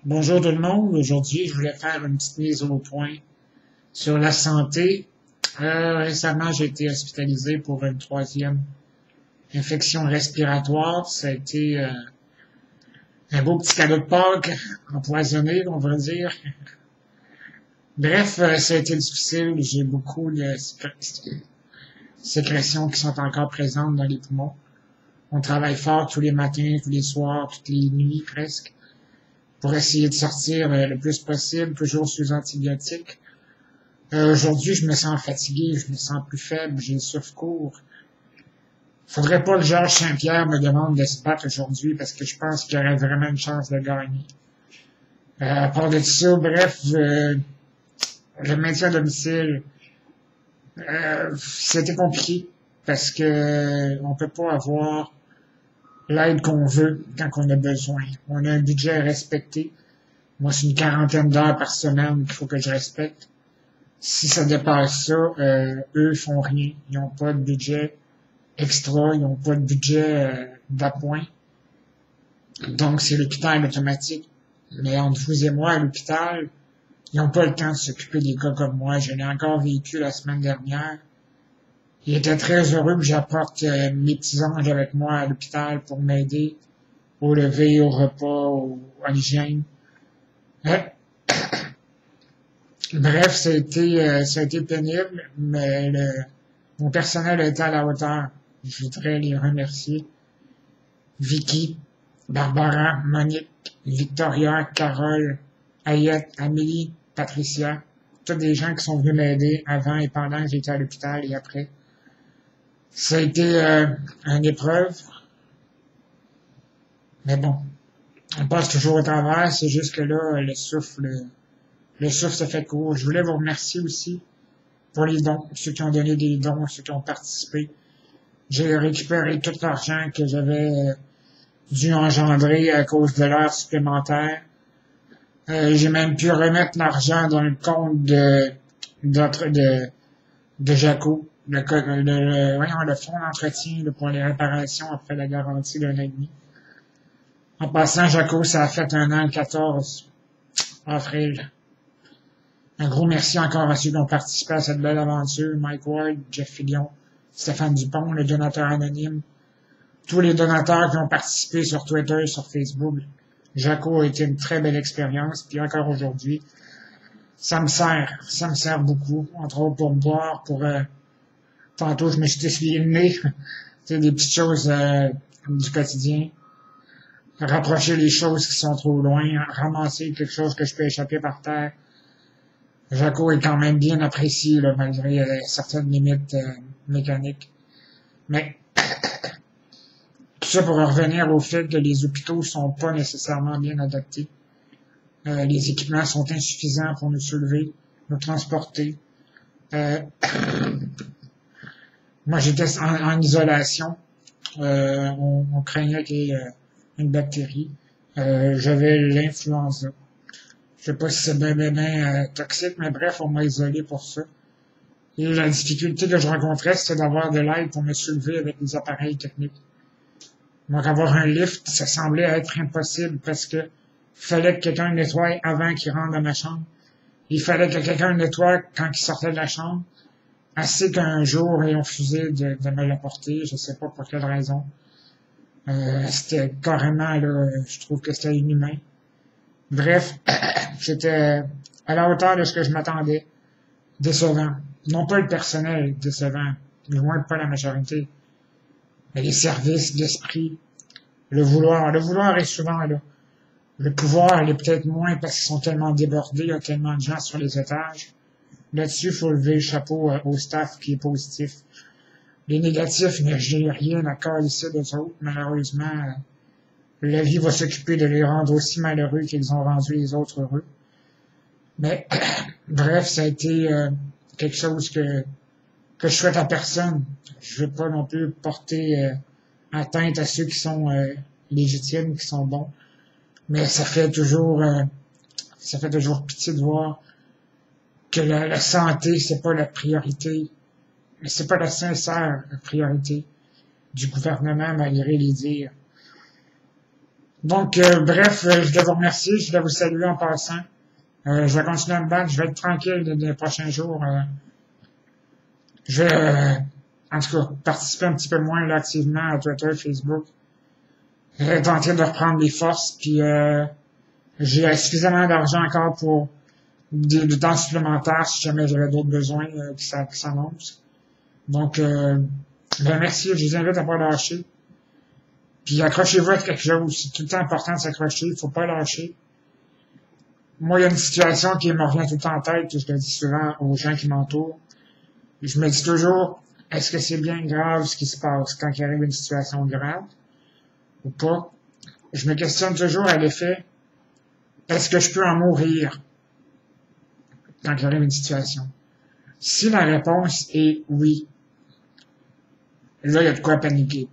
Bonjour tout le monde. Aujourd'hui, je voulais faire une petite mise au point sur la santé. Récemment, j'ai été hospitalisé pour une troisième infection respiratoire. Ça a été un beau petit cadeau de Pâques empoisonné, on va dire. Bref, ça a été difficile. J'ai beaucoup de sécrétions qui sont encore présentes dans les poumons. On travaille fort tous les matins, tous les soirs, toutes les nuits presque, pour essayer de sortir le plus possible, toujours sous antibiotiques. Aujourd'hui, je me sens fatigué, je me sens plus faible, j'ai le souffle-court. Faudrait pas que Georges Saint-Pierre me demande de se battre aujourd'hui parce que je pense qu'il y aurait vraiment une chance de gagner. À part de ça, bref, le maintien à domicile, c'était compliqué parce que on peut pas avoir l'aide qu'on veut quand on a besoin. On a un budget à respecter. Moi, c'est une quarantaine d'heures par semaine qu'il faut que je respecte. Si ça dépasse ça, eux font rien. Ils n'ont pas de budget extra, ils n'ont pas de budget d'appoint. Donc, c'est l'hôpital automatique. Mais entre vous et moi, à l'hôpital, ils n'ont pas le temps de s'occuper des gars comme moi. Je l'ai encore vécu la semaine dernière. Ils étaient très heureux que j'apporte mes petits anges avec moi à l'hôpital pour m'aider au lever, au repas, à l'hygiène. Bref, ça a été pénible, mais mon personnel a été à la hauteur. Je voudrais les remercier. Vicky, Barbara, Monique, Victoria, Carole, Ayette, Amélie, Patricia, tous des gens qui sont venus m'aider avant et pendant que j'étais à l'hôpital et après. Ça a été une épreuve, mais bon, on passe toujours au travers, c'est juste que là, le souffle se fait court. Je voulais vous remercier aussi pour les dons, ceux qui ont donné des dons, ceux qui ont participé. J'ai récupéré tout l'argent que j'avais dû engendrer à cause de l'heure supplémentaire. J'ai même pu remettre l'argent dans le compte de Jaco, le fonds d'entretien pour les réparations après la garantie d'un an et demi. En passant, Jaco, ça a fait un an le 14 avril. Un gros merci encore à ceux qui ont participé à cette belle aventure. Mike Ward, Jeff Fillion, Stéphane Dupont, le donateur anonyme. Tous les donateurs qui ont participé sur Twitter, sur Facebook. Jaco a été une très belle expérience. Puis encore aujourd'hui, ça me sert beaucoup. Entre autres pour boire, tantôt je me suis essuyé le nez. C'est des petites choses du quotidien. Rapprocher les choses qui sont trop loin. Ramasser quelque chose que je peux échapper par terre. Jaco est quand même bien apprécié, là, malgré certaines limites mécaniques. Mais tout ça pour revenir au fait que les hôpitaux sont pas nécessairement bien adaptés. Les équipements sont insuffisants pour nous soulever, nous transporter. Moi, j'étais en isolation. On craignait qu'il y ait une bactérie. J'avais l'influenza. Je sais pas si c'est bien toxique, mais bref, on m'a isolé pour ça. Et la difficulté que je rencontrais, c'était d'avoir de l'aide pour me soulever avec des appareils techniques. Donc, avoir un lift, ça semblait être impossible parce que fallait que quelqu'un nettoie avant qu'il rentre dans ma chambre. Il fallait que quelqu'un nettoie quand il sortait de la chambre. Assez qu'un jour, ils ont refusé de me l'apporter. Je sais pas pour quelle raison. C'était carrément, là, je trouve que c'était inhumain. Bref, j'étais à la hauteur de ce que je m'attendais. Décevant. Non pas le personnel décevant, loin pas la majorité, mais les services, l'esprit, le vouloir. Le vouloir est souvent là. Le pouvoir, il est peut-être moins parce qu'ils sont tellement débordés, il y a tellement de gens sur les étages. Là-dessus, il faut lever le chapeau au staff qui est positif. Les négatifs, j'ai rien à calisser d'eux autres, malheureusement. La vie va s'occuper de les rendre aussi malheureux qu'ils ont rendu les autres heureux. Mais, bref, ça a été quelque chose que je souhaite à personne. Je veux pas non plus porter atteinte à ceux qui sont légitimes, qui sont bons. Mais ça fait toujours pitié de voir que la santé, c'est pas la priorité. Mais c'est pas la sincère priorité du gouvernement, malgré les dires. Donc, bref, je dois vous remercier, je dois vous saluer en passant. Je vais continuer à me battre, je vais être tranquille les prochains jours. Je vais, en tout cas, participer un petit peu moins là, activement à Twitter, Facebook. Je vais tenter de reprendre des forces, puis j'ai suffisamment d'argent encore pour du temps supplémentaire si jamais j'avais d'autres besoins qui s'annoncent. Donc, ben merci, je vous invite à pas lâcher. Puis accrochez-vous à quelque chose. C'est tout le temps important de s'accrocher, il faut pas lâcher. Moi, il y a une situation qui me revient tout le temps en tête, je le dis souvent aux gens qui m'entourent. Je me dis toujours, est-ce que c'est bien grave ce qui se passe quand il arrive une situation grave ou pas? Je me questionne toujours à l'effet, est-ce que je peux en mourir quand il arrive une situation? Si la réponse est oui, là, il y a de quoi paniquer.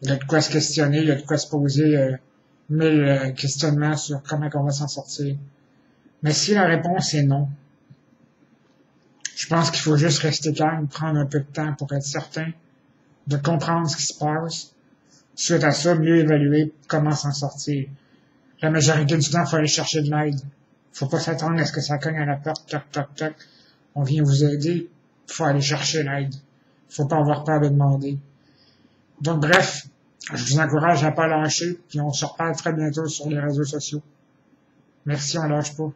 Il y a de quoi se questionner, il y a de quoi se poser mille questionnements sur comment on va s'en sortir. Mais si la réponse est non, je pense qu'il faut juste rester calme, prendre un peu de temps pour être certain de comprendre ce qui se passe. Suite à ça, mieux évaluer comment s'en sortir. La majorité du temps, il faut aller chercher de l'aide. Faut pas s'attendre à ce que ça cogne à la porte, toc, toc, toc. On vient vous aider. Faut aller chercher l'aide. Faut pas avoir peur de demander. Donc, bref, je vous encourage à pas lâcher, puis on se reparle très bientôt sur les réseaux sociaux. Merci, on lâche pas.